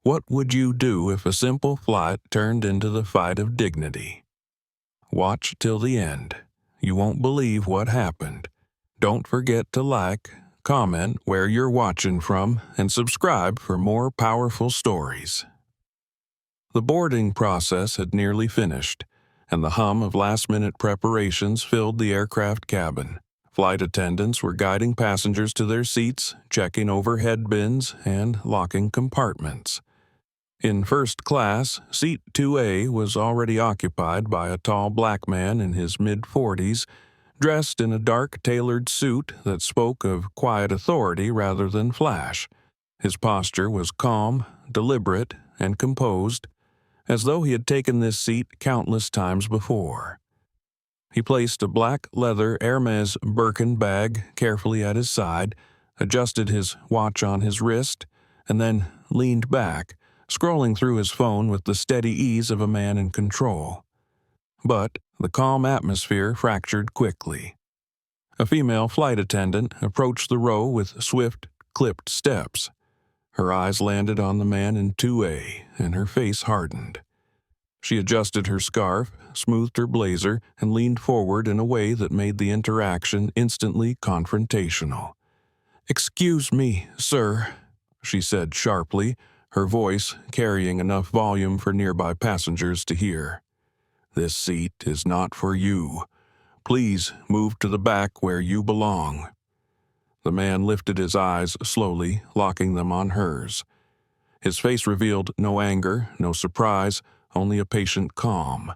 What would you do if a simple flight turned into the fight of dignity? Watch till the end. You won't believe what happened. Don't forget to like, comment where you're watching from, and subscribe for more powerful stories. The boarding process had nearly finished, and the hum of last-minute preparations filled the aircraft cabin. Flight attendants were guiding passengers to their seats, checking overhead bins, and locking compartments. In first class, seat 2A was already occupied by a tall black man in his mid-40s, dressed in a dark tailored suit that spoke of quiet authority rather than flash. His posture was calm, deliberate, and composed, as though he had taken this seat countless times before. He placed a black leather Hermes Birkin bag carefully at his side, adjusted his watch on his wrist, and then leaned back, scrolling through his phone with the steady ease of a man in control. But the calm atmosphere fractured quickly. A female flight attendant approached the row with swift, clipped steps. Her eyes landed on the man in 2A, and her face hardened. She adjusted her scarf, smoothed her blazer, and leaned forward in a way that made the interaction instantly confrontational. "Excuse me, sir," she said sharply, her voice carrying enough volume for nearby passengers to hear. "This seat is not for you. Please move to the back where you belong." The man lifted his eyes slowly, locking them on hers. His face revealed no anger, no surprise, only a patient calm.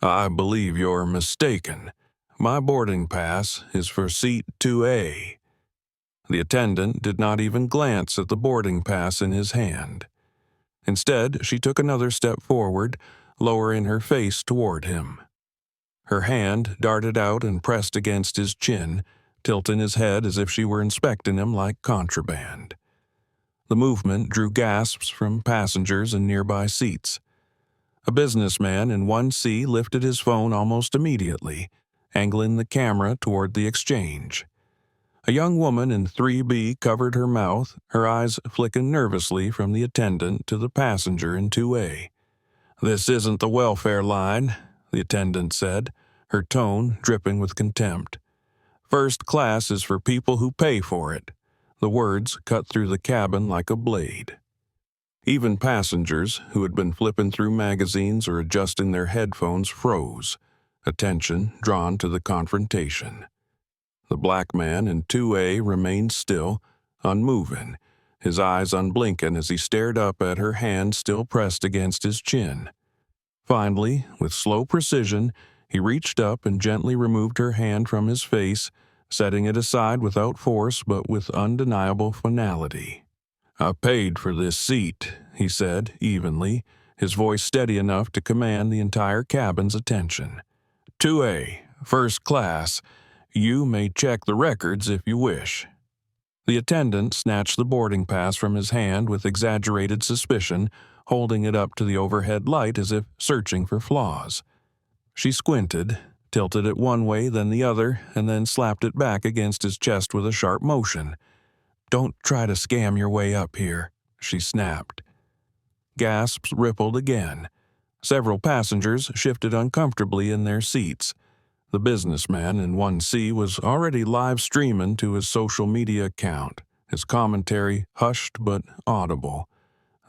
"I believe you're mistaken. My boarding pass is for seat 2A. The attendant did not even glance at the boarding pass in his hand. Instead, she took another step forward, lowering her face toward him. Her hand darted out and pressed against his chin, tilting his head as if she were inspecting him like contraband. The movement drew gasps from passengers in nearby seats. A businessman in 1C lifted his phone almost immediately, angling the camera toward the exchange. A young woman in 3B covered her mouth, her eyes flicking nervously from the attendant to the passenger in 2A. "This isn't the welfare line," the attendant said, her tone dripping with contempt. "First class is for people who pay for it." The words cut through the cabin like a blade. Even passengers who had been flipping through magazines or adjusting their headphones froze, attention drawn to the confrontation. The black man in 2A remained still, unmoving, his eyes unblinking as he stared up at her hand still pressed against his chin. Finally, with slow precision, he reached up and gently removed her hand from his face, setting it aside without force but with undeniable finality. "I paid for this seat," he said evenly, his voice steady enough to command the entire cabin's attention. "2A, first class. You may check the records if you wish." The attendant snatched the boarding pass from his hand with exaggerated suspicion, holding it up to the overhead light as if searching for flaws. She squinted, tilted it one way then the other, and then slapped it back against his chest with a sharp motion. "Don't try to scam your way up here," she snapped. Gasps rippled again. Several passengers shifted uncomfortably in their seats. The businessman in 1C was already live streaming to his social media account, his commentary hushed but audible.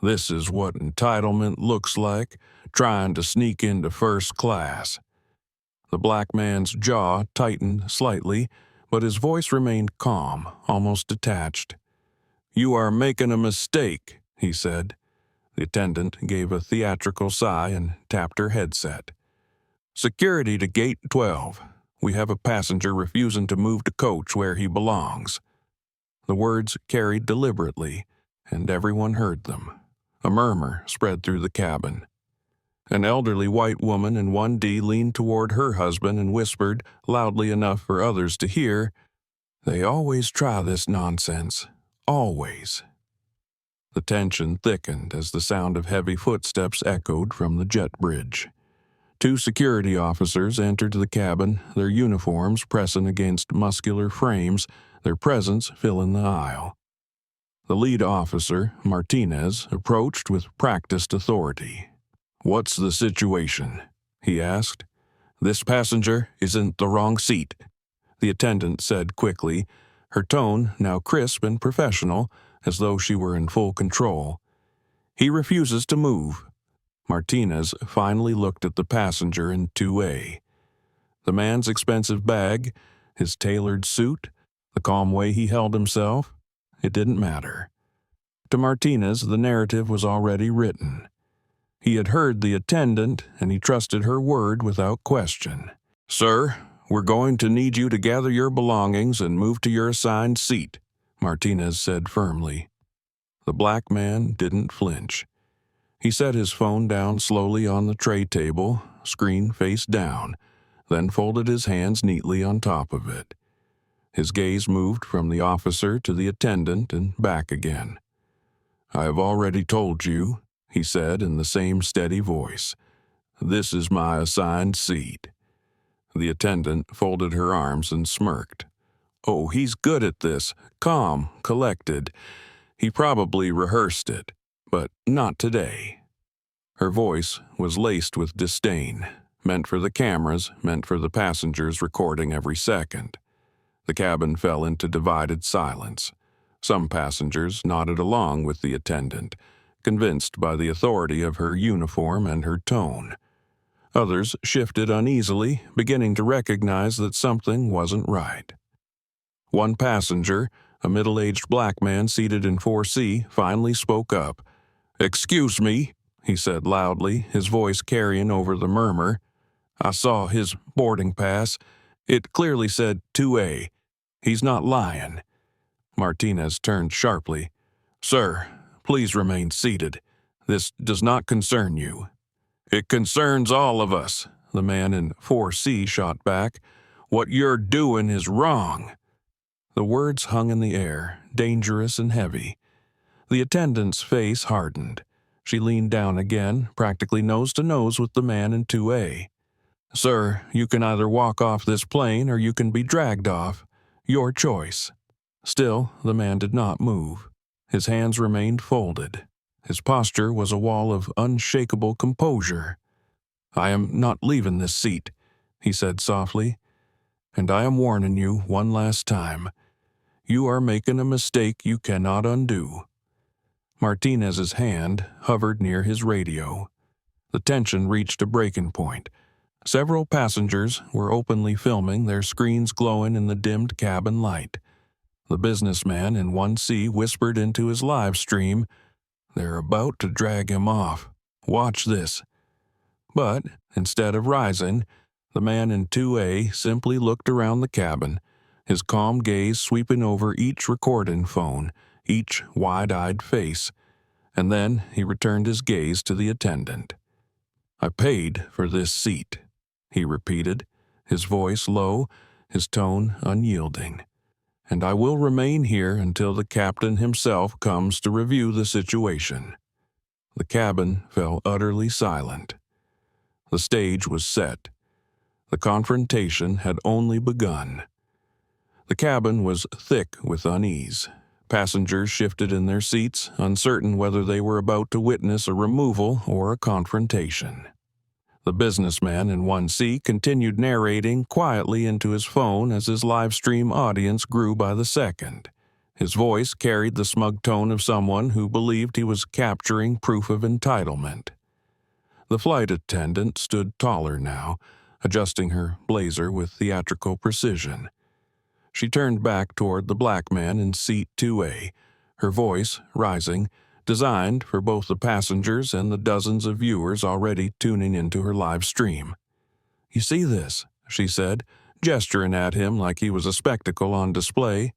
"This is what entitlement looks like, trying to sneak into first class." The black man's jaw tightened slightly, but his voice remained calm, almost detached. "You are making a mistake," he said. The attendant gave a theatrical sigh and tapped her headset. "Security to gate 12. We have a passenger refusing to move to coach where he belongs." The words carried deliberately, and everyone heard them. A murmur spread through the cabin. An elderly white woman in 1D leaned toward her husband and whispered, loudly enough for others to hear, "They always try this nonsense. Always." The tension thickened as the sound of heavy footsteps echoed from the jet bridge. 2 security officers entered the cabin, their uniforms pressing against muscular frames, their presence filling the aisle. The lead officer, Martinez, approached with practiced authority. "What's the situation?" he asked. "This passenger is in the wrong seat," the attendant said quickly, her tone now crisp and professional, as though she were in full control. "He refuses to move." Martinez finally looked at the passenger in 2A. The man's expensive bag, his tailored suit, the calm way he held himself, it didn't matter. To Martinez, the narrative was already written. He had heard the attendant, and he trusted her word without question. "Sir, we're going to need you to gather your belongings and move to your assigned seat," Martinez said firmly. The black man didn't flinch. He set his phone down slowly on the tray table, screen face down, then folded his hands neatly on top of it. His gaze moved from the officer to the attendant and back again. "I have already told you," he said in the same steady voice. "This is my assigned seat." The attendant folded her arms and smirked. "Oh, he's good at this, calm, collected. He probably rehearsed it, but not today." Her voice was laced with disdain, meant for the cameras, meant for the passengers recording every second. The cabin fell into divided silence. Some passengers nodded along with the attendant, convinced by the authority of her uniform and her tone. Others shifted uneasily, beginning to recognize that something wasn't right. One passenger, a middle-aged black man seated in 4C, finally spoke up. "Excuse me," he said loudly, his voice carrying over the murmur. "I saw his boarding pass. It clearly said 2A. He's not lying." Martinez turned sharply. "Sir, please remain seated. This does not concern you." "It concerns all of us," the man in 4C shot back. "What you're doing is wrong." The words hung in the air, dangerous and heavy. The attendant's face hardened. She leaned down again, practically nose to nose with the man in 2A. "Sir, you can either walk off this plane or you can be dragged off. Your choice." Still, the man did not move. His hands remained folded. His posture was a wall of unshakable composure. "I am not leaving this seat," he said softly. "And I am warning you one last time. You are making a mistake you cannot undo." Martinez's hand hovered near his radio. The tension reached a breaking point. Several passengers were openly filming, their screens glowing in the dimmed cabin light. The businessman in 1C whispered into his live stream, "They're about to drag him off. Watch this." But, instead of rising, the man in 2A simply looked around the cabin, his calm gaze sweeping over each recording phone, each wide-eyed face, and then he returned his gaze to the attendant. "I paid for this seat," he repeated, his voice low, his tone unyielding. "And I will remain here until the captain himself comes to review the situation." The cabin fell utterly silent. The stage was set. The confrontation had only begun. The cabin was thick with unease. Passengers shifted in their seats, uncertain whether they were about to witness a removal or a confrontation. The businessman in 1C continued narrating quietly into his phone as his live stream audience grew by the second. His voice carried the smug tone of someone who believed he was capturing proof of entitlement. The flight attendant stood taller now, adjusting her blazer with theatrical precision. She turned back toward the black man in seat 2A, her voice rising, designed for both the passengers and the dozens of viewers already tuning into her live stream. "You see this?" she said, gesturing at him like he was a spectacle on display.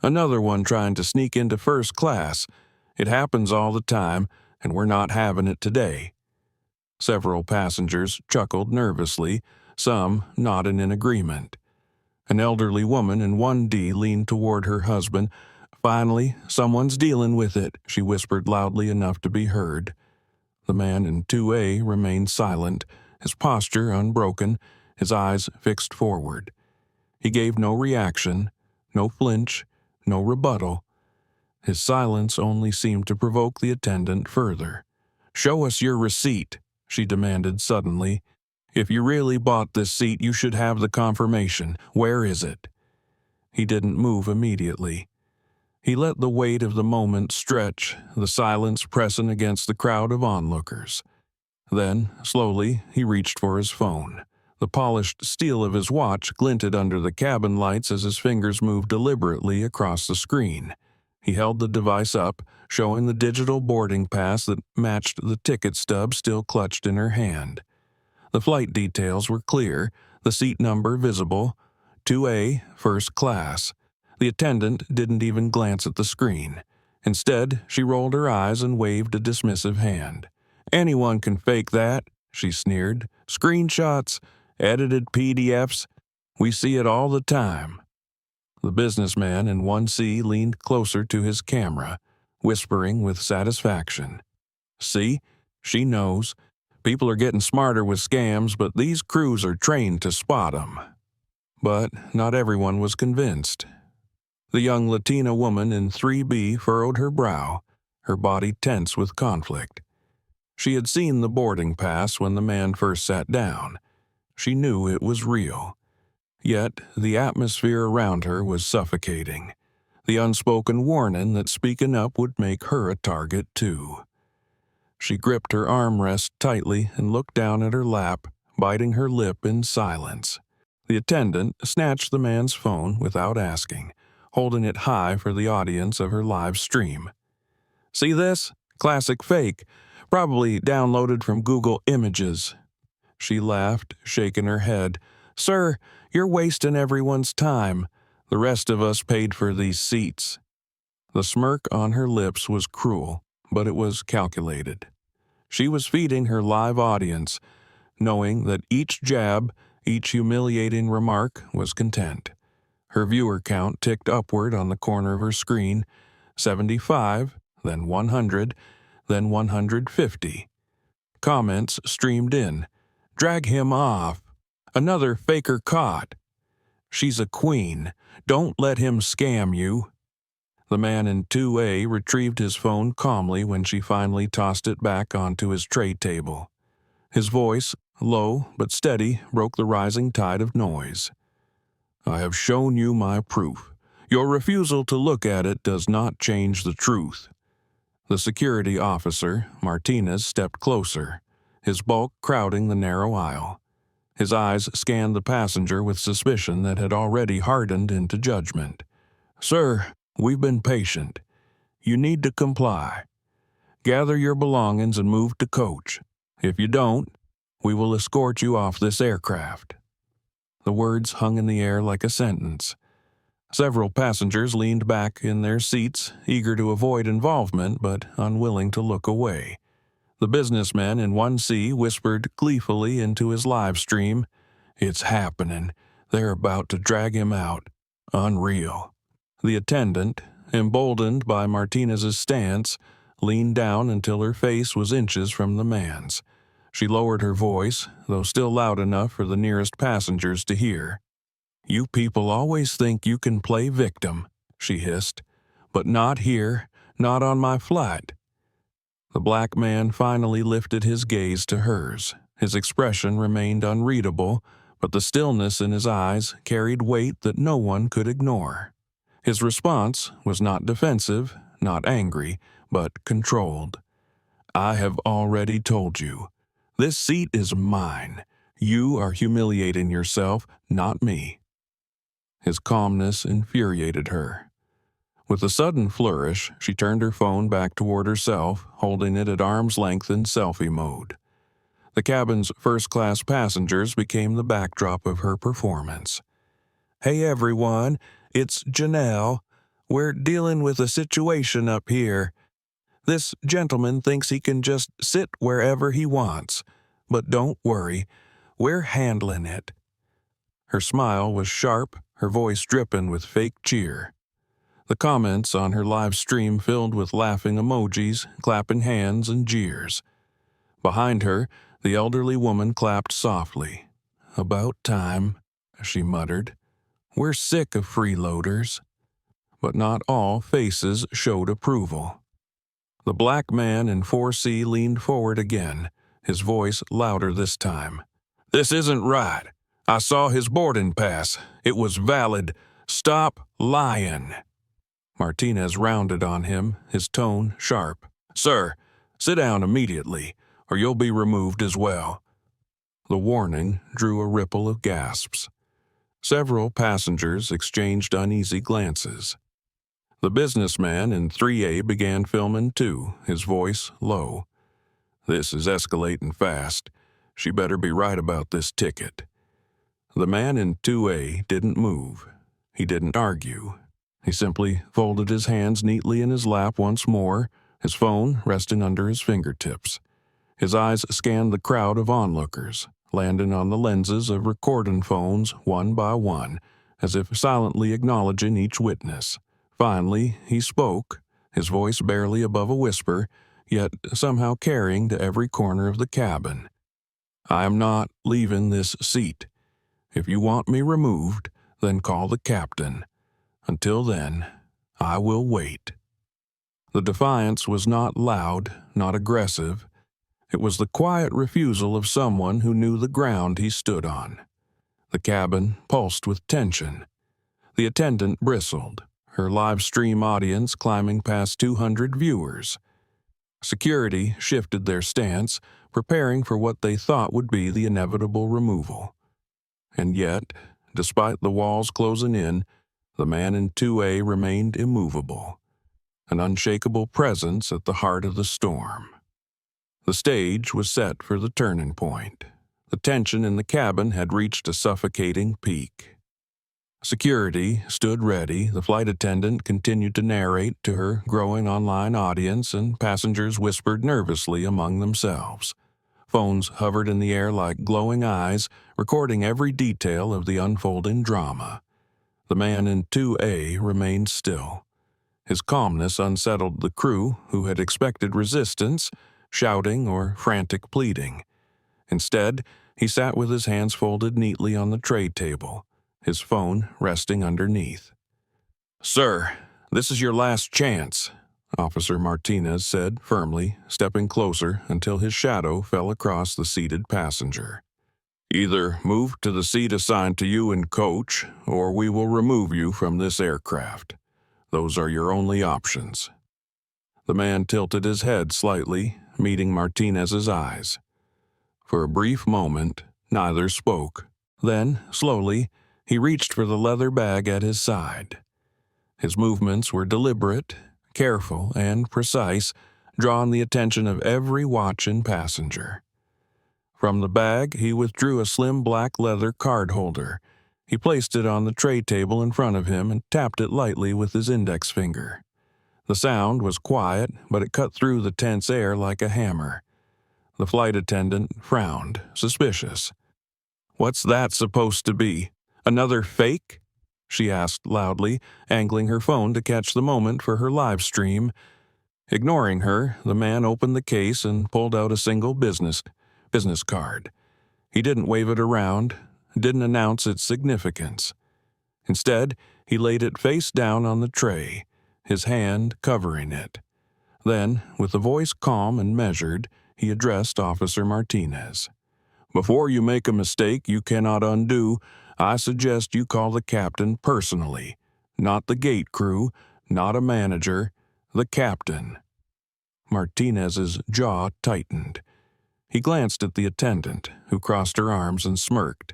"Another one trying to sneak into first class. It happens all the time, and we're not having it today." Several passengers chuckled nervously, some nodding in agreement. An elderly woman in 1D leaned toward her husband. "Finally, someone's dealing with it," she whispered loudly enough to be heard. The man in 2A remained silent, his posture unbroken, his eyes fixed forward. He gave no reaction, no flinch, no rebuttal. His silence only seemed to provoke the attendant further. "Show us your receipt," she demanded suddenly. "If you really bought this seat, you should have the confirmation. Where is it?" He didn't move immediately. He let the weight of the moment stretch, the silence pressing against the crowd of onlookers. Then, slowly, he reached for his phone. The polished steel of his watch glinted under the cabin lights as his fingers moved deliberately across the screen. He held the device up, showing the digital boarding pass that matched the ticket stub still clutched in her hand. The flight details were clear, the seat number visible, 2A, first class. The attendant didn't even glance at the screen. Instead, she rolled her eyes and waved a dismissive hand. "Anyone can fake that," she sneered. "Screenshots, edited PDFs, we see it all the time." The businessman in 1C leaned closer to his camera, whispering with satisfaction. "See? She knows. People are getting smarter with scams, but these crews are trained to spot 'em." But not everyone was convinced. The young Latina woman in 3B furrowed her brow, her body tense with conflict. She had seen the boarding pass when the man first sat down. She knew it was real. Yet the atmosphere around her was suffocating, the unspoken warning that speaking up would make her a target too. She gripped her armrest tightly and looked down at her lap, biting her lip in silence. The attendant snatched the man's phone without asking, holding it high for the audience of her live stream. "See this? Classic fake. Probably downloaded from Google Images." She laughed, shaking her head. "Sir, you're wasting everyone's time. The rest of us paid for these seats." The smirk on her lips was cruel, but it was calculated. She was feeding her live audience, knowing that each jab, each humiliating remark was content. Her viewer count ticked upward on the corner of her screen, 75, then 100, then 150. Comments streamed in. "Drag him off. Another faker caught. She's a queen. Don't let him scam you." The man in 2A retrieved his phone calmly when she finally tossed it back onto his tray table. His voice, low but steady, broke the rising tide of noise. "I have shown you my proof. Your refusal to look at it does not change the truth." The security officer, Martinez, stepped closer, his bulk crowding the narrow aisle. His eyes scanned the passenger with suspicion that had already hardened into judgment. "Sir, we've been patient. You need to comply. Gather your belongings and move to coach. If you don't, we will escort you off this aircraft." The words hung in the air like a sentence. Several passengers leaned back in their seats, eager to avoid involvement but unwilling to look away. The businessman in 1C whispered gleefully into his live stream, "It's happening. They're about to drag him out. Unreal." The attendant, emboldened by Martinez's stance, leaned down until her face was inches from the man's. She lowered her voice, though still loud enough for the nearest passengers to hear. "You people always think you can play victim," she hissed. "But not here, not on my flight." The black man finally lifted his gaze to hers. His expression remained unreadable, but the stillness in his eyes carried weight that no one could ignore. His response was not defensive, not angry, but controlled. "I have already told you. This seat is mine. You are humiliating yourself, not me." His calmness infuriated her. With a sudden flourish, she turned her phone back toward herself, holding it at arm's length in selfie mode. The cabin's first-class passengers became the backdrop of her performance. "Hey everyone, it's Janelle. We're dealing with a situation up here. This gentleman thinks he can just sit wherever he wants. But don't worry, we're handling it." Her smile was sharp, her voice dripping with fake cheer. The comments on her live stream filled with laughing emojis, clapping hands, and jeers. Behind her, the elderly woman clapped softly. "About time," she muttered. "We're sick of freeloaders." but not all faces showed approval. The black man in 4C leaned forward again, his voice louder this time. "This isn't right. I saw his boarding pass. It was valid. Stop lying." Martinez rounded on him, his tone sharp. "Sir, sit down immediately, or you'll be removed as well." The warning drew a ripple of gasps. Several passengers exchanged uneasy glances. The businessman in 3A began filming too, his voice low. "This is escalating fast. She better be right about this ticket." The man in 2A didn't move. He didn't argue. He simply folded his hands neatly in his lap once more, his phone resting under his fingertips. His eyes scanned the crowd of onlookers, landing on the lenses of recording phones one by one, as if silently acknowledging each witness. Finally, he spoke, his voice barely above a whisper, yet somehow carrying to every corner of the cabin. "I am not leaving this seat. If you want me removed, then call the captain. Until then, I will wait." The defiance was not loud, not aggressive. It was the quiet refusal of someone who knew the ground he stood on. The cabin pulsed with tension. The attendant bristled, her live stream audience climbing past 200 viewers. Security shifted their stance, preparing for what they thought would be the inevitable removal. And yet, despite the walls closing in, the man in 2A remained immovable, an unshakable presence at the heart of the storm. The stage was set for the turning point. The tension in the cabin had reached a suffocating peak. Security stood ready, the flight attendant continued to narrate to her growing online audience, and passengers whispered nervously among themselves. Phones hovered in the air like glowing eyes, recording every detail of the unfolding drama. The man in 2A remained still. His calmness unsettled the crew, who had expected resistance, shouting or frantic pleading. Instead, he sat with his hands folded neatly on the tray table, his phone resting underneath. "Sir, this is your last chance," Officer Martinez said firmly, stepping closer until his shadow fell across the seated passenger. "Either move to the seat assigned to you in coach, or we will remove you from this aircraft. Those are your only options." The man tilted his head slightly, meeting Martinez's eyes. For a brief moment, neither spoke. Then, slowly, he reached for the leather bag at his side. His movements were deliberate, careful, and precise, drawing the attention of every watching passenger. From the bag, he withdrew a slim black leather card holder. He placed it on the tray table in front of him and tapped it lightly with his index finger. The sound was quiet, but it cut through the tense air like a hammer. The flight attendant frowned, suspicious. "What's that supposed to be? Another fake?" she asked loudly, angling her phone to catch the moment for her live stream. Ignoring her, the man opened the case and pulled out a single business card. He didn't wave it around, didn't announce its significance. Instead, he laid it face down on the tray, his hand covering it. Then, with a voice calm and measured, he addressed Officer Martinez. "Before you make a mistake you cannot undo, I suggest you call the captain personally. Not the gate crew, not a manager, the captain." Martinez's jaw tightened. He glanced at the attendant, who crossed her arms and smirked.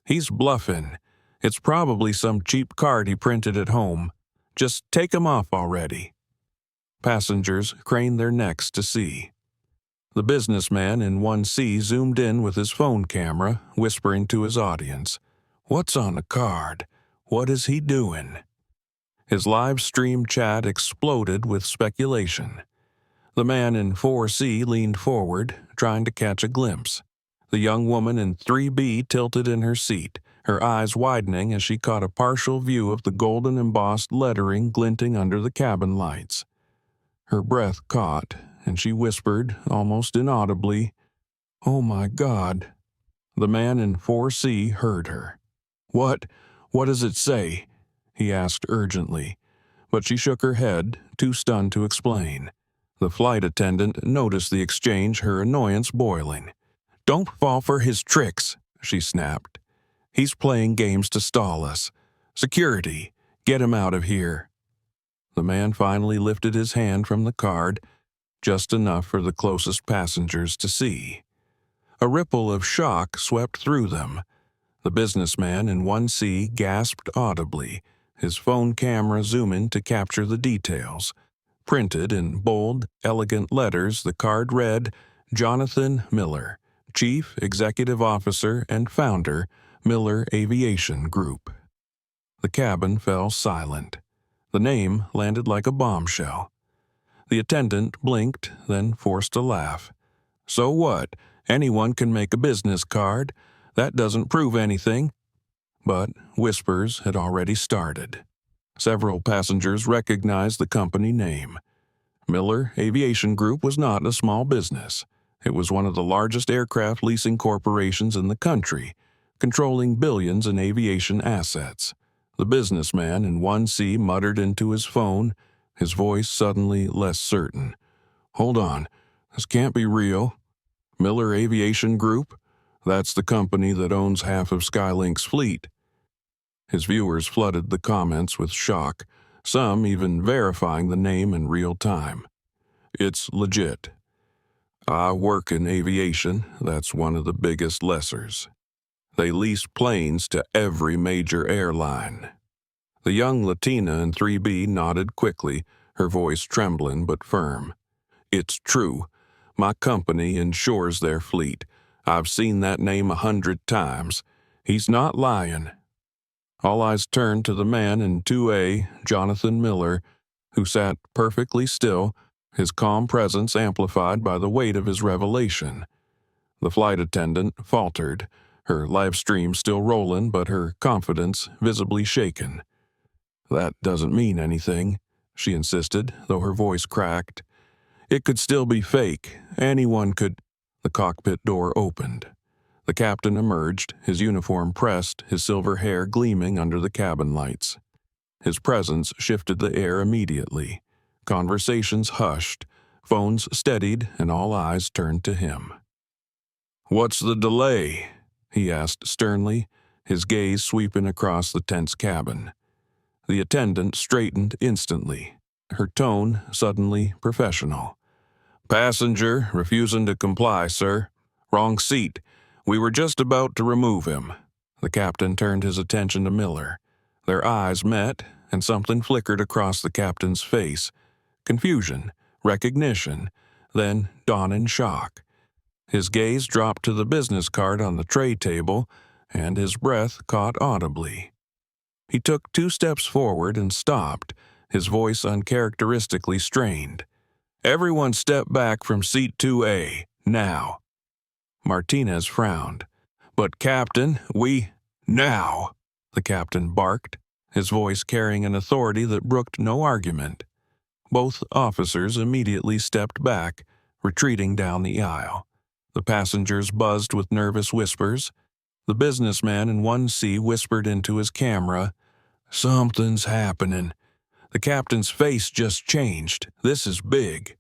"He's bluffing. It's probably some cheap card he printed at home. Just take him off already." Passengers craned their necks to see. The businessman in 1C zoomed in with his phone camera, whispering to his audience, "What's on the card? What is he doing?" His live stream chat exploded with speculation. The man in 4C leaned forward, trying to catch a glimpse. The young woman in 3B tilted in her seat, her eyes widening as she caught a partial view of the golden embossed lettering glinting under the cabin lights. Her breath caught, and she whispered, almost inaudibly, "Oh my God." The man in 4C heard her. What does it say?" he asked urgently. but she shook her head, too stunned to explain. The flight attendant noticed the exchange, her annoyance boiling. "Don't fall for his tricks," she snapped. "He's playing games to stall us. Security, get him out of here." The man finally lifted his hand from the card, just enough for the closest passengers to see. A ripple of shock swept through them. The businessman in 1C gasped audibly, his phone camera zooming to capture the details. Printed in bold, elegant letters, the card read, "Jonathan Miller, Chief Executive Officer and Founder, Miller Aviation Group." The cabin fell silent. The name landed like a bombshell. The attendant blinked, then forced a laugh. "So what? Anyone can make a business card. That doesn't prove anything." But whispers had already started. Several passengers recognized the company name. Miller Aviation Group was not a small business. It was one of the largest aircraft leasing corporations in the country, controlling billions in aviation assets. The businessman in 1C muttered into his phone, his voice suddenly less certain. "Hold on, this can't be real. Miller Aviation Group? That's the company that owns half of Skylink's fleet." His viewers flooded the comments with shock, some even verifying the name in real time. "It's legit. I work in aviation. That's one of the biggest lessors. They lease planes to every major airline." The young Latina in 3B nodded quickly, her voice trembling but firm. "It's true. My company insures their fleet. I've seen that name 100 times. He's not lying." All eyes turned to the man in 2A, Jonathan Miller, who sat perfectly still, his calm presence amplified by the weight of his revelation. The flight attendant faltered, her live stream still rolling but her confidence visibly shaken. "That doesn't mean anything," she insisted, though her voice cracked. "It could still be fake. Anyone could—" The cockpit door opened. The captain emerged, his uniform pressed, his silver hair gleaming under the cabin lights. His presence shifted the air immediately. Conversations hushed, phones steadied, and all eyes turned to him. "What's the delay?" he asked sternly, his gaze sweeping across the tense cabin. The attendant straightened instantly, her tone suddenly professional. "Passenger refusing to comply, sir. Wrong seat. We were just about to remove him." The captain turned his attention to Miller. Their eyes met, and something flickered across the captain's face. Confusion, recognition, then dawning shock. His gaze dropped to the business card on the tray table, and his breath caught audibly. He took 2 steps forward and stopped, his voice uncharacteristically strained. "Everyone step back from seat 2A, now." Martinez frowned. "But Captain, Now!" the captain barked, his voice carrying an authority that brooked no argument. Both officers immediately stepped back, retreating down the aisle. The passengers buzzed with nervous whispers. The businessman in 1C whispered into his camera, "Something's happening. The captain's face just changed. This is big."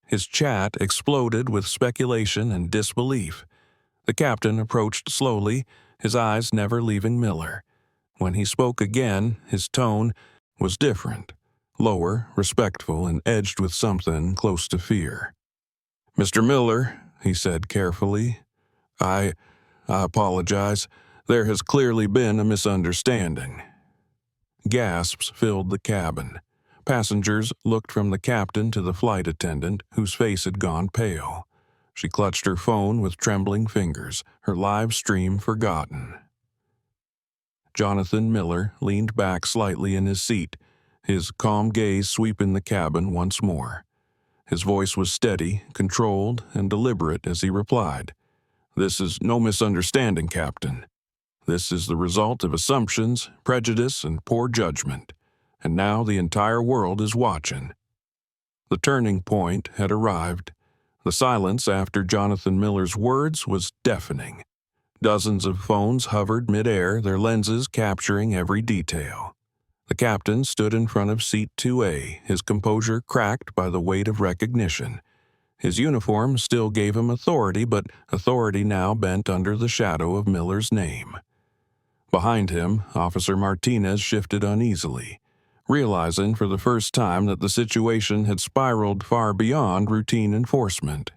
His chat exploded with speculation and disbelief. The captain approached slowly, his eyes never leaving Miller. When he spoke again, his tone was different, lower, respectful, and edged with something close to fear. "Mr. Miller," he said carefully, I apologize. There has clearly been a misunderstanding." Gasps filled the cabin. Passengers looked from the captain to the flight attendant, whose face had gone pale. She clutched her phone with trembling fingers, her live stream forgotten. Jonathan Miller leaned back slightly in his seat, his calm gaze sweeping the cabin once more. His voice was steady, controlled, and deliberate as he replied, "This is no misunderstanding, Captain. This is the result of assumptions, prejudice, and poor judgment. And now the entire world is watching." The turning point had arrived. The silence after Jonathan Miller's words was deafening. Dozens of phones hovered midair, their lenses capturing every detail. The captain stood in front of seat 2A, his composure cracked by the weight of recognition. His uniform still gave him authority, but authority now bent under the shadow of Miller's name. Behind him, Officer Martinez shifted uneasily, realizing for the first time that the situation had spiraled far beyond routine enforcement.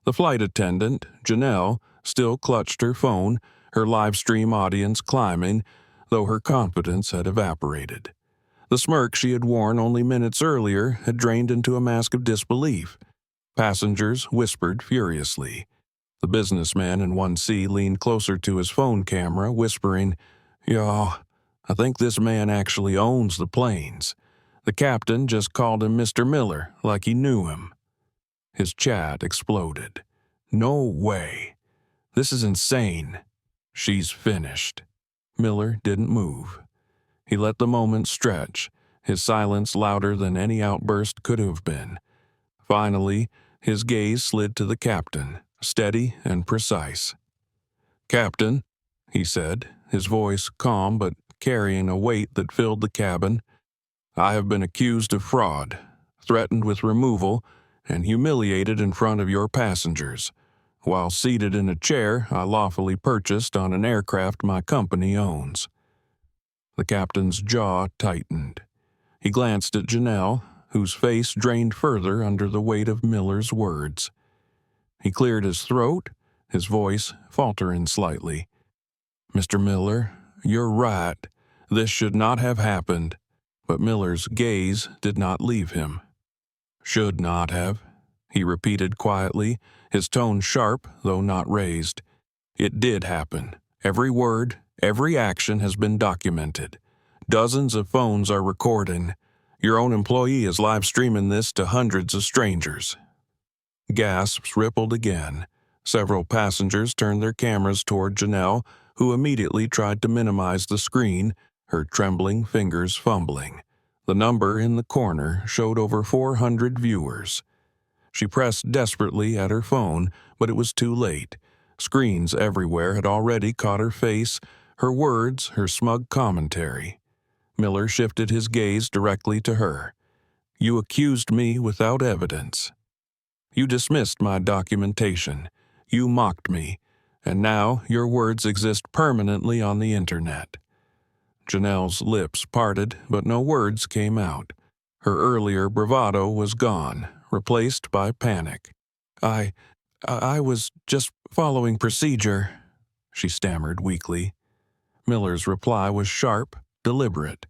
The flight attendant, Janelle, still clutched her phone, her live stream audience climbing, though her confidence had evaporated. The smirk she had worn only minutes earlier had drained into a mask of disbelief. Passengers whispered furiously. The businessman in 1C leaned closer to his phone camera, whispering, "Yo, I think this man actually owns the planes. The captain just called him Mr. Miller, like he knew him." His chat exploded. "No way. This is insane. She's finished." Miller didn't move. He let the moment stretch, his silence louder than any outburst could have been. Finally, his gaze slid to the captain, steady and precise. "Captain," he said, his voice calm but carrying a weight that filled the cabin, "I have been accused of fraud, threatened with removal, and humiliated in front of your passengers, while seated in a chair I lawfully purchased on an aircraft my company owns." The captain's jaw tightened. He glanced at Janelle, whose face drained further under the weight of Miller's words. He cleared his throat, his voice faltering slightly. "Mr. Miller, you're right. This should not have happened." But Miller's gaze did not leave him. "Should not have," he repeated quietly, his tone sharp, though not raised. "It did happen. Every word, every action has been documented. Dozens of phones are recording. Your own employee is live streaming this to hundreds of strangers." Gasps rippled again. Several passengers turned their cameras toward Janelle, who immediately tried to minimize the screen, her trembling fingers fumbling. The number in the corner showed over 400 viewers. She pressed desperately at her phone, but it was too late. Screens everywhere had already caught her face, her words, her smug commentary. Miller shifted his gaze directly to her. "You accused me without evidence. You dismissed my documentation. You mocked me. And now your words exist permanently on the internet." Janelle's lips parted, but no words came out. Her earlier bravado was gone, replaced by panic. I was just following procedure," she stammered weakly. Miller's reply was sharp, deliberate.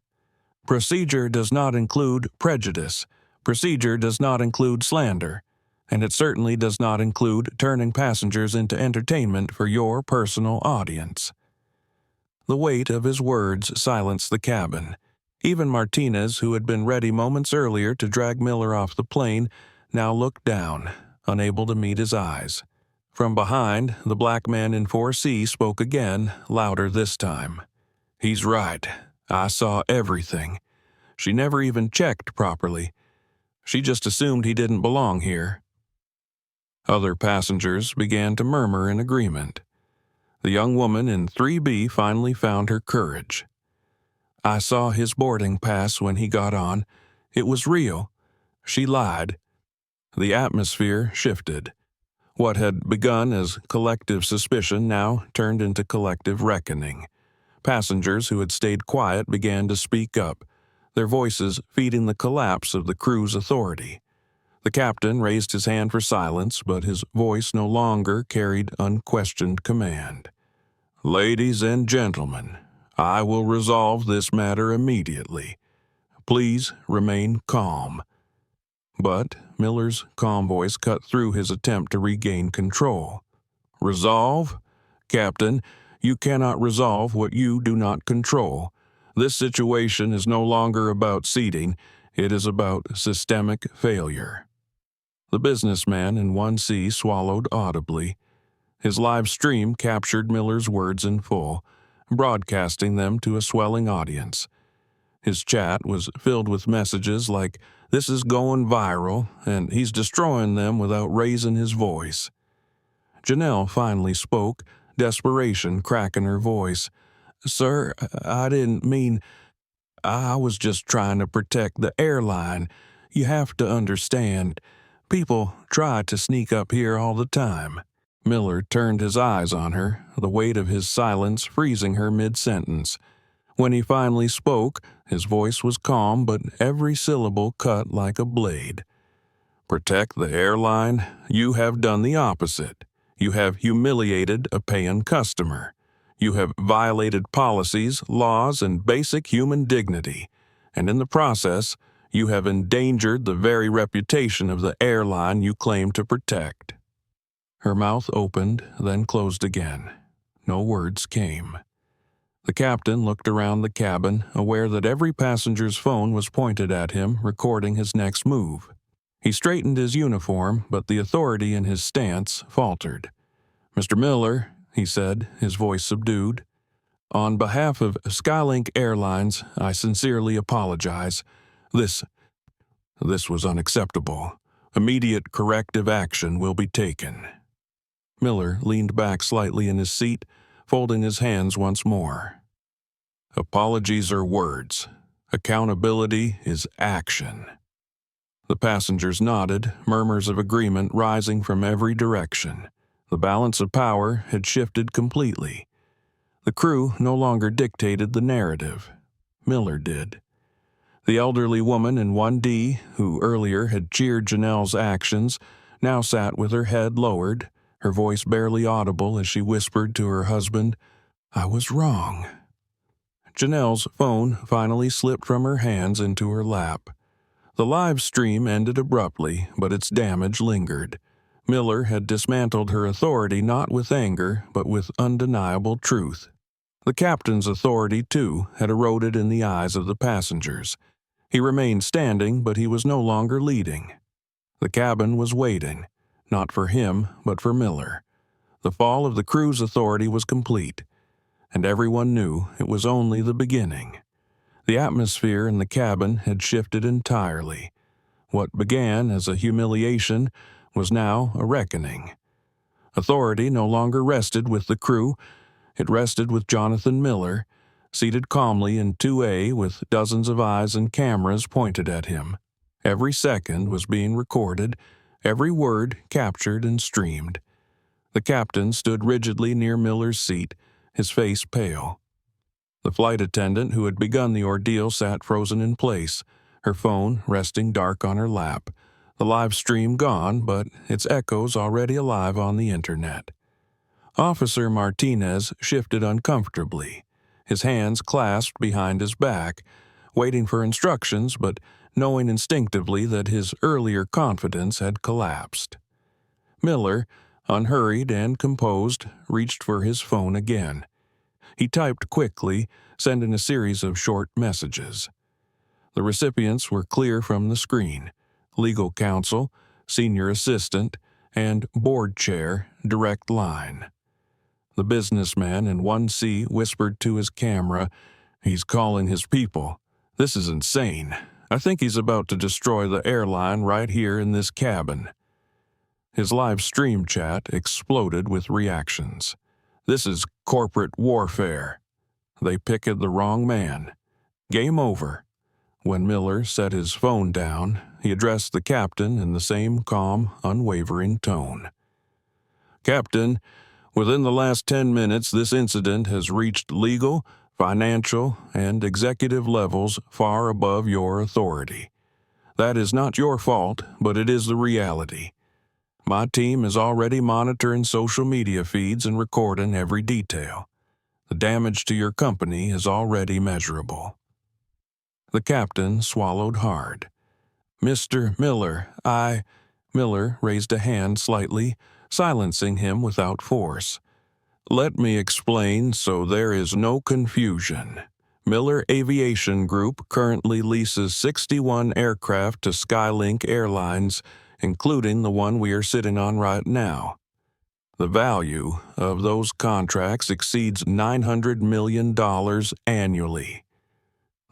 "Procedure does not include prejudice. Procedure does not include slander. And it certainly does not include turning passengers into entertainment for your personal audience." The weight of his words silenced the cabin. Even Martinez, who had been ready moments earlier to drag Miller off the plane, now looked down, unable to meet his eyes. From behind, the black man in 4C spoke again, louder this time. "He's right. I saw everything. She never even checked properly. She just assumed he didn't belong here." Other passengers began to murmur in agreement. The young woman in 3B finally found her courage. "I saw his boarding pass when he got on. It was real. She lied." The atmosphere shifted. What had begun as collective suspicion now turned into collective reckoning. Passengers who had stayed quiet began to speak up, their voices feeding the collapse of the crew's authority. The captain raised his hand for silence, but his voice no longer carried unquestioned command. "Ladies and gentlemen, I will resolve this matter immediately. Please remain calm." But Miller's calm voice cut through his attempt to regain control. "Resolve? Captain, you cannot resolve what you do not control. This situation is no longer about seating, it is about systemic failure." The businessman in 1C swallowed audibly. His live stream captured Miller's words in full, broadcasting them to a swelling audience. His chat was filled with messages like, "This is going viral," and "he's destroying them without raising his voice." Janelle finally spoke, desperation cracking her voice. "Sir, I didn't mean... I was just trying to protect the airline. You have to understand, people try to sneak up here all the time." Miller turned his eyes on her, the weight of his silence freezing her mid-sentence. When he finally spoke, his voice was calm, but every syllable cut like a blade. "Protect the airline? You have done the opposite. You have humiliated a paying customer. You have violated policies, laws, and basic human dignity. And in the process, you have endangered the very reputation of the airline you claim to protect." Her mouth opened, then closed again. No words came. The captain looked around the cabin, aware that every passenger's phone was pointed at him, recording his next move. He straightened his uniform, but the authority in his stance faltered. "Mr. Miller," he said, his voice subdued, "on behalf of Skylink Airlines, I sincerely apologize. This was unacceptable. Immediate corrective action will be taken." Miller leaned back slightly in his seat, folding his hands once more. "Apologies are words. Accountability is action." The passengers nodded, murmurs of agreement rising from every direction. The balance of power had shifted completely. The crew no longer dictated the narrative. Miller did. The elderly woman in 1D, who earlier had cheered Janelle's actions, now sat with her head lowered, her voice barely audible as she whispered to her husband, "I was wrong." Janelle's phone finally slipped from her hands into her lap. The live stream ended abruptly, but its damage lingered. Miller had dismantled her authority not with anger, but with undeniable truth. The captain's authority, too, had eroded in the eyes of the passengers. He remained standing, but he was no longer leading. The cabin was waiting, not for him, but for Miller. The fall of the crew's authority was complete, and everyone knew it was only the beginning. The atmosphere in the cabin had shifted entirely. What began as a humiliation was now a reckoning. Authority no longer rested with the crew. It rested with Jonathan Miller, seated calmly in 2A with dozens of eyes and cameras pointed at him. Every second was being recorded, every word captured and streamed. The captain stood rigidly near Miller's seat, his face pale. The flight attendant who had begun the ordeal sat frozen in place, her phone resting dark on her lap. The live stream gone, but its echoes already alive on the internet. Officer Martinez shifted uncomfortably, his hands clasped behind his back, waiting for instructions but knowing instinctively that his earlier confidence had collapsed. Miller, unhurried and composed, reached for his phone again. He typed quickly, sending a series of short messages. The recipients were clear from the screen: legal counsel, senior assistant, and board chair, direct line. The businessman in 1C whispered to his camera, "He's calling his people. This is insane. I think he's about to destroy the airline right here in this cabin." His live stream chat exploded with reactions. "This is corporate warfare. They picked the wrong man. Game over." When Miller set his phone down, he addressed the captain in the same calm, unwavering tone. "Captain, within the last 10 minutes, this incident has reached legal, financial, and executive levels far above your authority. That is not your fault, but it is the reality. My team is already monitoring social media feeds and recording every detail. The damage to your company is already measurable." The captain swallowed hard. "Mr. Miller, Miller raised a hand slightly, silencing him without force. "Let me explain so there is no confusion. Miller Aviation Group currently leases 61 aircraft to Skylink Airlines, including the one we are sitting on right now. The value of those contracts exceeds $900 million annually."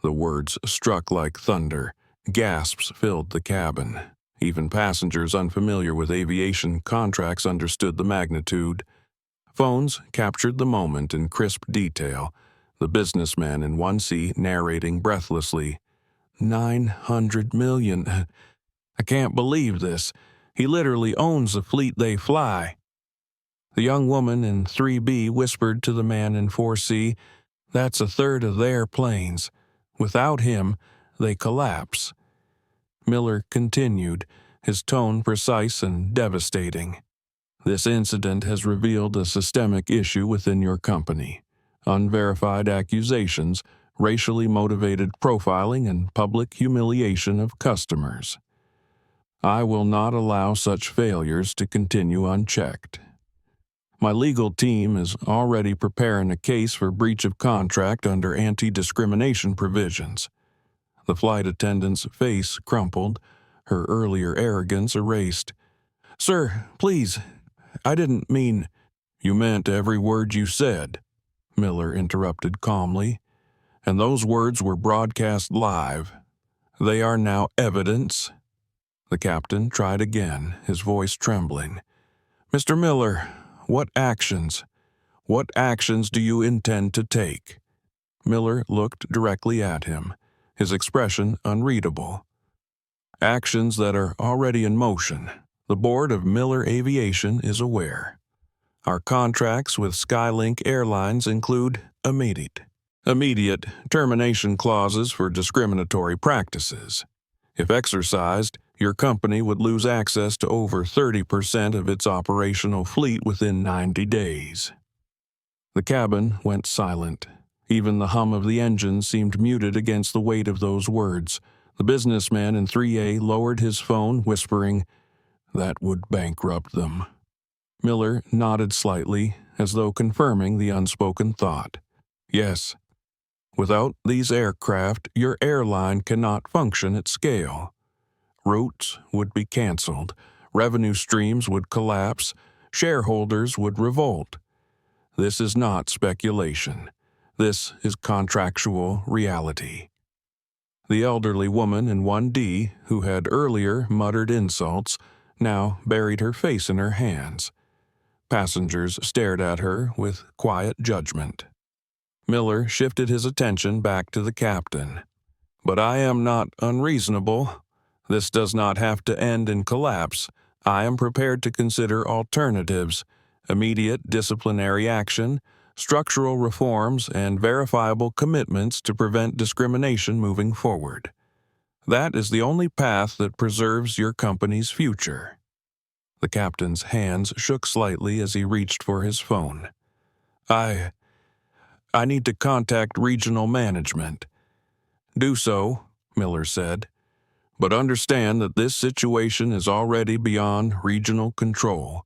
The words struck like thunder. Gasps filled the cabin. Even passengers unfamiliar with aviation contracts understood the magnitude. Phones captured the moment in crisp detail. The businessman in 1C narrating breathlessly. 900 million. I can't believe this. He literally owns the fleet they fly. The young woman in 3B whispered to the man in 4C, that's a third of their planes. Without him, they collapse. Miller continued, his tone precise and devastating. This incident has revealed a systemic issue within your company. Unverified accusations, racially motivated profiling, and public humiliation of customers. I will not allow such failures to continue unchecked. My legal team is already preparing a case for breach of contract under anti-discrimination provisions. The flight attendant's face crumpled, her earlier arrogance erased. Sir, please, I didn't mean— You meant every word you said, Miller interrupted calmly, and those words were broadcast live. They are now evidence. The captain tried again, his voice trembling. Mr. Miller, what actions do you intend to take? Miller looked directly at him, his expression unreadable. Actions that are already in motion. The board of Miller Aviation is aware. Our contracts with Skylink Airlines include immediate termination clauses for discriminatory practices. If exercised, your company would lose access to over 30% of its operational fleet within 90 days. The cabin went silent. Even the hum of the engine seemed muted against the weight of those words. The businessman in 3A lowered his phone, whispering, "That would bankrupt them." Miller nodded slightly, as though confirming the unspoken thought. Yes. Without these aircraft, your airline cannot function at scale. Routes would be canceled, revenue streams would collapse, shareholders would revolt. This is not speculation. This is contractual reality. The elderly woman in 1D, who had earlier muttered insults, now buried her face in her hands. Passengers stared at her with quiet judgment. Miller shifted his attention back to the captain. But I am not unreasonable. This does not have to end in collapse. I am prepared to consider alternatives, immediate disciplinary action, structural reforms, and verifiable commitments to prevent discrimination moving forward. That is the only path that preserves your company's future. The captain's hands shook slightly as he reached for his phone. I need to contact regional management. Do so, Miller said. But understand that this situation is already beyond regional control.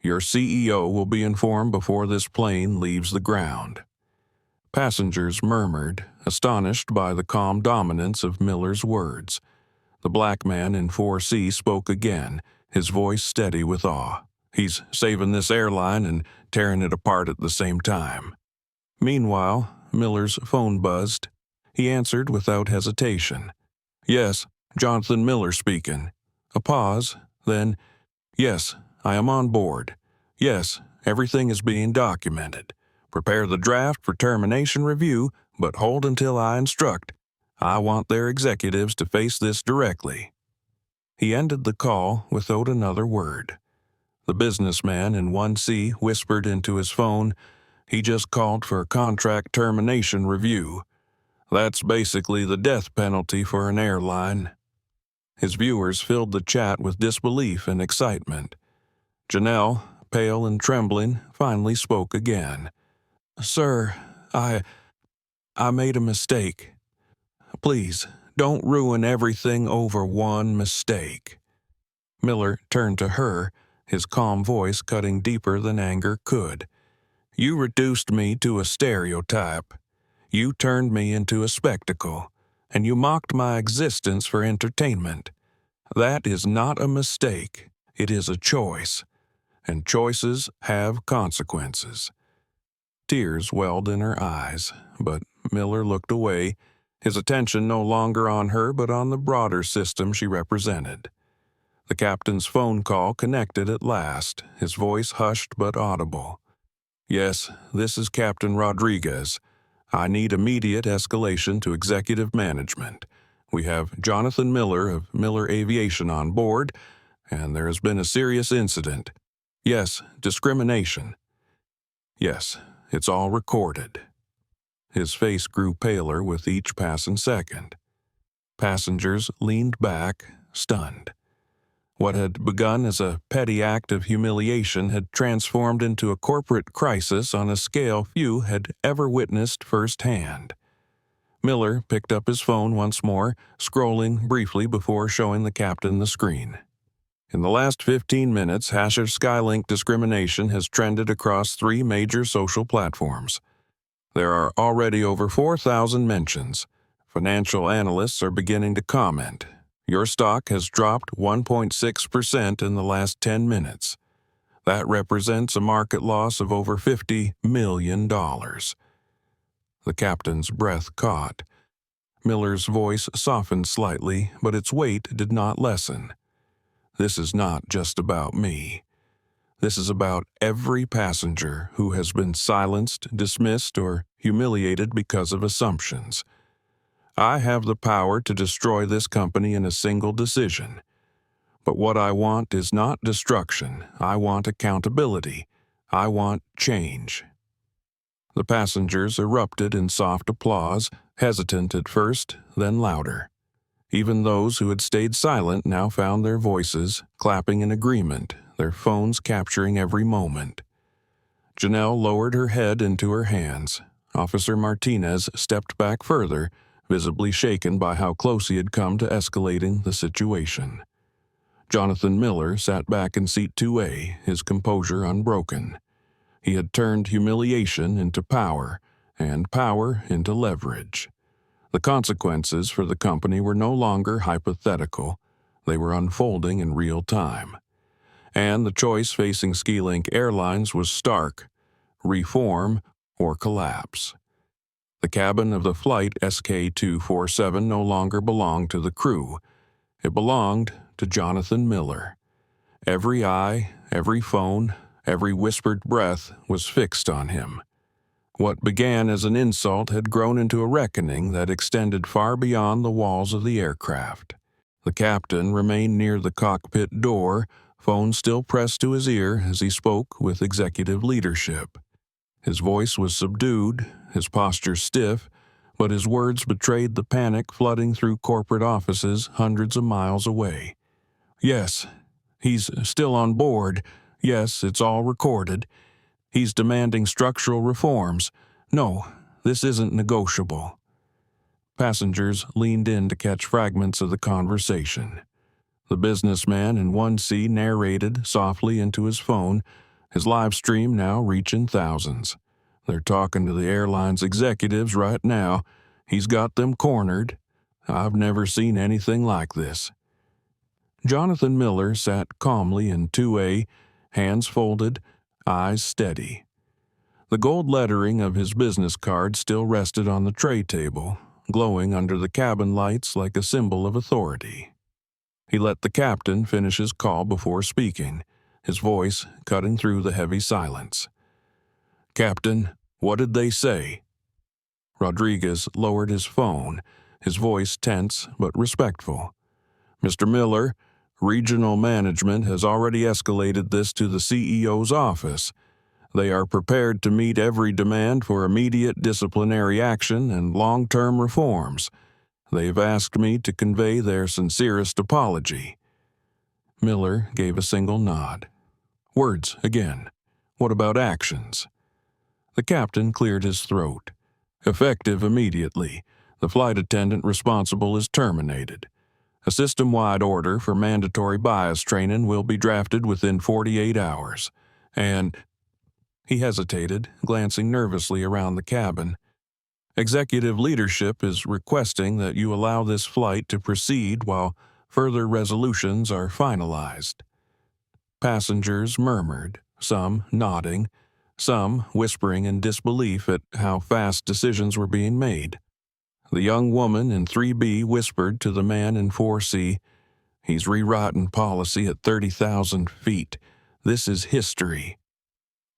Your CEO will be informed before this plane leaves the ground. Passengers murmured, astonished by the calm dominance of Miller's words. The black man in 4C spoke again, his voice steady with awe. He's saving this airline and tearing it apart at the same time. Meanwhile, Miller's phone buzzed. He answered without hesitation. Yes, Jonathan Miller speaking. A pause, then, yes, I am on board. Yes, everything is being documented. Prepare the draft for termination review, but hold until I instruct. I want their executives to face this directly. He ended the call without another word. The businessman in 1C whispered into his phone, he just called for a contract termination review. That's basically the death penalty for an airline. His viewers filled the chat with disbelief and excitement. Janelle, pale and trembling, finally spoke again. Sir, I made a mistake. Please, don't ruin everything over one mistake. Miller turned to her, his calm voice cutting deeper than anger could. You reduced me to a stereotype. You turned me into a spectacle, and you mocked my existence for entertainment. That is not a mistake. It is a choice, and choices have consequences. Tears welled in her eyes, but Miller looked away, his attention no longer on her but on the broader system she represented. The captain's phone call connected at last, his voice hushed but audible. Yes, this is Captain Rodriguez. I need immediate escalation to executive management. We have Jonathan Miller of Miller Aviation on board, and there has been a serious incident. Yes, discrimination. Yes, it's all recorded." His face grew paler with each passing second. Passengers leaned back, stunned. What had begun as a petty act of humiliation had transformed into a corporate crisis on a scale few had ever witnessed firsthand. Miller picked up his phone once more, scrolling briefly before showing the captain the screen. In the last 15 minutes, Hasher Skylink discrimination has trended across 3 major social platforms. There are already over 4,000 mentions. Financial analysts are beginning to comment. Your stock has dropped 1.6% in the last 10 minutes. That represents a market loss of over $50 million. The captain's breath caught. Miller's voice softened slightly, but its weight did not lessen. This is not just about me. This is about every passenger who has been silenced, dismissed, or humiliated because of assumptions. I have the power to destroy this company in a single decision. But what I want is not destruction. I want accountability. I want change. The passengers erupted in soft applause, hesitant at first, then louder. Even those who had stayed silent now found their voices, clapping in agreement, their phones capturing every moment. Janelle lowered her head into her hands. Officer Martinez stepped back further, visibly shaken by how close he had come to escalating the situation. Jonathan Miller sat back in seat 2A, his composure unbroken. He had turned humiliation into power, and power into leverage. The consequences for the company were no longer hypothetical. They were unfolding in real time. And the choice facing Skylink Airlines was stark: reform or collapse. The cabin of the flight SK-247 no longer belonged to the crew. It belonged to Jonathan Miller. Every eye, every phone, every whispered breath was fixed on him. What began as an insult had grown into a reckoning that extended far beyond the walls of the aircraft. The captain remained near the cockpit door, phone still pressed to his ear as he spoke with executive leadership. His voice was subdued, his posture stiff, but his words betrayed the panic flooding through corporate offices hundreds of miles away. Yes, he's still on board. Yes, it's all recorded. He's demanding structural reforms. No, this isn't negotiable. Passengers leaned in to catch fragments of the conversation. The businessman in 1C narrated softly into his phone, his live stream now reaching thousands. They're talking to the airline's executives right now. He's got them cornered. I've never seen anything like this. Jonathan Miller sat calmly in 2A, hands folded, eyes steady. The gold lettering of his business card still rested on the tray table, glowing under the cabin lights like a symbol of authority. He let the captain finish his call before speaking, his voice cutting through the heavy silence. "Captain, what did they say?" Rodriguez lowered his phone, his voice tense but respectful. "Mr. Miller, regional management has already escalated this to the CEO's office. They are prepared to meet every demand for immediate disciplinary action and long-term reforms. They've asked me to convey their sincerest apology." Miller gave a single nod. "Words again. What about actions?" The captain cleared his throat. "Effective immediately. The flight attendant responsible is terminated. A system-wide order for mandatory bias training will be drafted within 48 hours. And—" He hesitated, glancing nervously around the cabin. "Executive leadership is requesting that you allow this flight to proceed while further resolutions are finalized." Passengers murmured, some nodding, some whispering in disbelief at how fast decisions were being made. The young woman in 3B whispered to the man in 4C, "He's rewriting policy at 30,000 feet. This is history."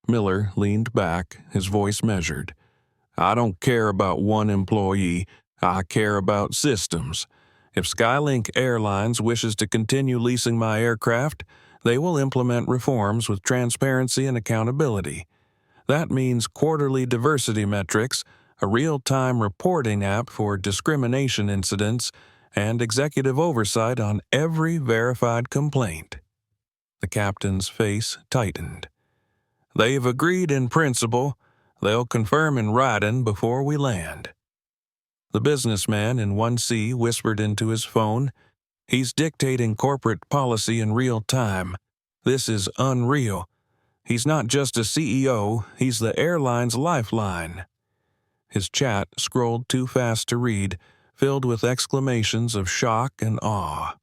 Miller leaned back, his voice measured. I don't care about one employee, I care about systems. If Skylink Airlines wishes to continue leasing my aircraft, they will implement reforms with transparency and accountability. That means quarterly diversity metrics, a real-time reporting app for discrimination incidents, and executive oversight on every verified complaint. The captain's face tightened. They've agreed in principle. They'll confirm in writing before we land. The businessman in 1C whispered into his phone, He's dictating corporate policy in real time. This is unreal. He's not just a CEO, he's the airline's lifeline. His chat scrolled too fast to read, filled with exclamations of shock and awe.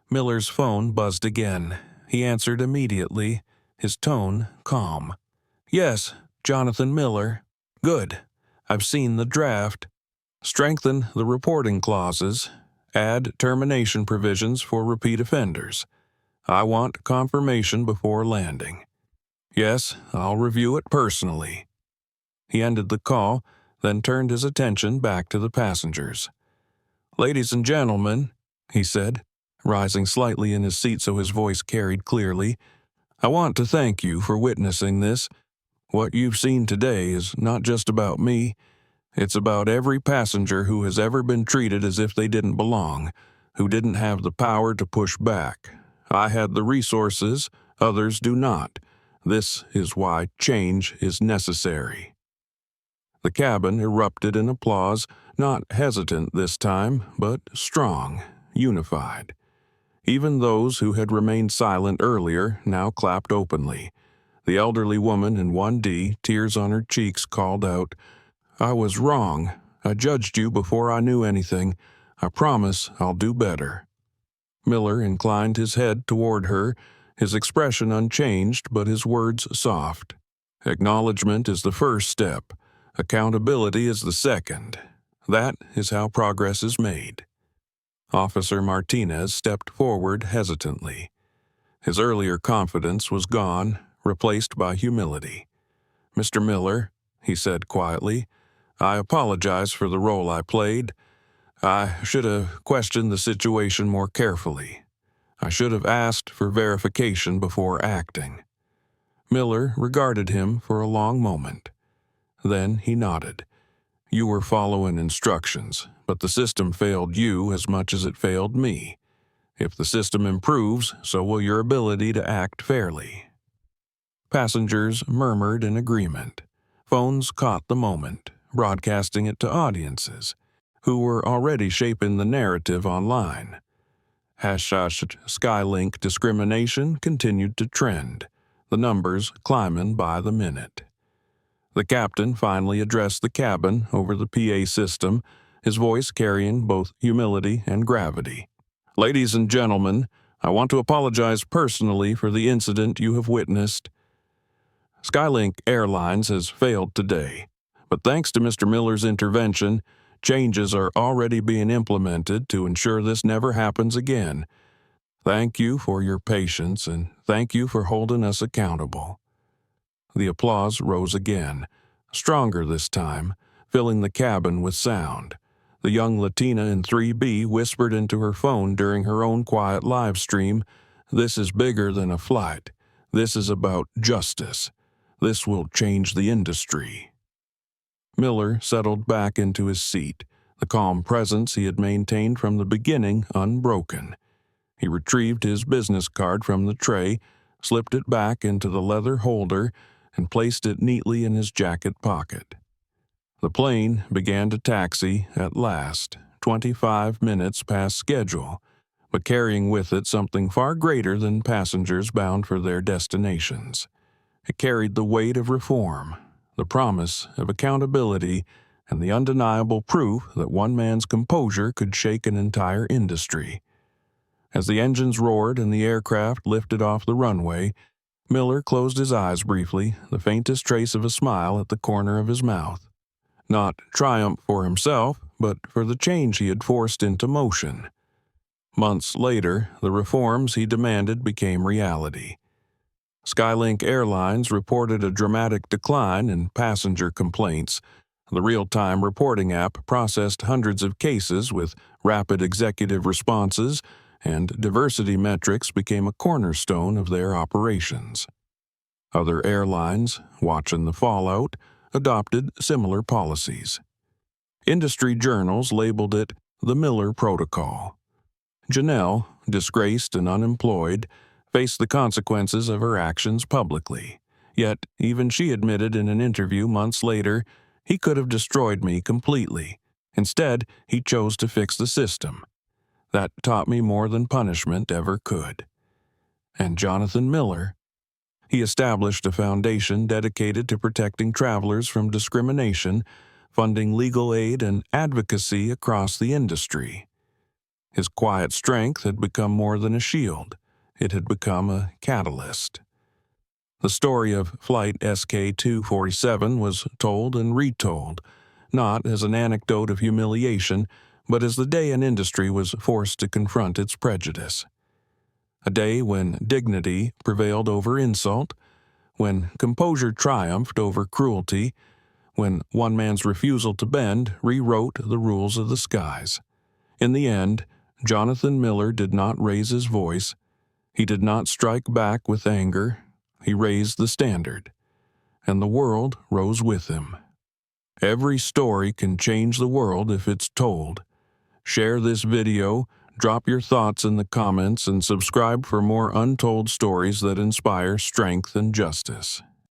Miller's phone buzzed again. He answered immediately, his tone calm. Yes, Jonathan Miller. Good. I've seen the draft. Strengthen the reporting clauses. Add termination provisions for repeat offenders. I want confirmation before landing. Yes, I'll review it personally. He ended the call, then turned his attention back to the passengers. Ladies and gentlemen, he said, rising slightly in his seat so his voice carried clearly, I want to thank you for witnessing this. What you've seen today is not just about me. It's about every passenger who has ever been treated as if they didn't belong, who didn't have the power to push back. I had the resources, others do not. This is why change is necessary. The cabin erupted in applause, not hesitant this time, but strong, unified. Even those who had remained silent earlier now clapped openly. The elderly woman in 1D, tears on her cheeks, called out, I was wrong. I judged you before I knew anything. I promise I'll do better. Miller inclined his head toward her, his expression unchanged but his words soft. Acknowledgement is the first step. Accountability is the second. That is how progress is made. Officer Martinez stepped forward hesitantly. His earlier confidence was gone, replaced by humility. Mr. Miller, he said quietly, I apologize for the role I played. I should have questioned the situation more carefully. I should have asked for verification before acting. Miller regarded him for a long moment. Then he nodded. You were following instructions, but the system failed you as much as it failed me. If the system improves, so will your ability to act fairly. Passengers murmured in agreement. Phones caught the moment, broadcasting it to audiences, who were already shaping the narrative online. Skylink discrimination continued to trend, the numbers climbing by the minute. The captain finally addressed the cabin over the PA system, his voice carrying both humility and gravity. Ladies and gentlemen, I want to apologize personally for the incident you have witnessed. Skylink Airlines has failed today, but thanks to Mr. Miller's intervention, changes are already being implemented to ensure this never happens again. Thank you for your patience and thank you for holding us accountable. The applause rose again, stronger this time, filling the cabin with sound. The young Latina in 3B whispered into her phone during her own quiet live stream, This is bigger than a flight. This is about justice. This will change the industry. Miller settled back into his seat, the calm presence he had maintained from the beginning unbroken. He retrieved his business card from the tray, slipped it back into the leather holder, and placed it neatly in his jacket pocket. The plane began to taxi at last, 25 minutes past schedule, but carrying with it something far greater than passengers bound for their destinations. It carried the weight of reform, the promise of accountability, and the undeniable proof that one man's composure could shake an entire industry. As the engines roared and the aircraft lifted off the runway, Miller closed his eyes briefly, the faintest trace of a smile at the corner of his mouth. Not triumph for himself, but for the change he had forced into motion. Months later, the reforms he demanded became reality. Skylink Airlines reported a dramatic decline in passenger complaints. The real-time reporting app processed hundreds of cases with rapid executive responses, and diversity metrics became a cornerstone of their operations. Other airlines, watching the fallout, adopted similar policies. Industry journals labeled it the Miller Protocol. Janelle, disgraced and unemployed, faced the consequences of her actions publicly. Yet, even she admitted in an interview months later, he could have destroyed me completely. Instead, he chose to fix the system. That taught me more than punishment ever could. And Jonathan Miller? He established a foundation dedicated to protecting travelers from discrimination, funding legal aid and advocacy across the industry. His quiet strength had become more than a shield. It had become a catalyst. The story of Flight SK-247 was told and retold, not as an anecdote of humiliation, but as the day an industry was forced to confront its prejudice. A day when dignity prevailed over insult, when composure triumphed over cruelty, when one man's refusal to bend rewrote the rules of the skies. In the end, Jonathan Miller did not raise his voice. He did not strike back with anger. He raised the standard, and the world rose with him. Every story can change the world if it's told. Share this video, drop your thoughts in the comments, and subscribe for more untold stories that inspire strength and justice.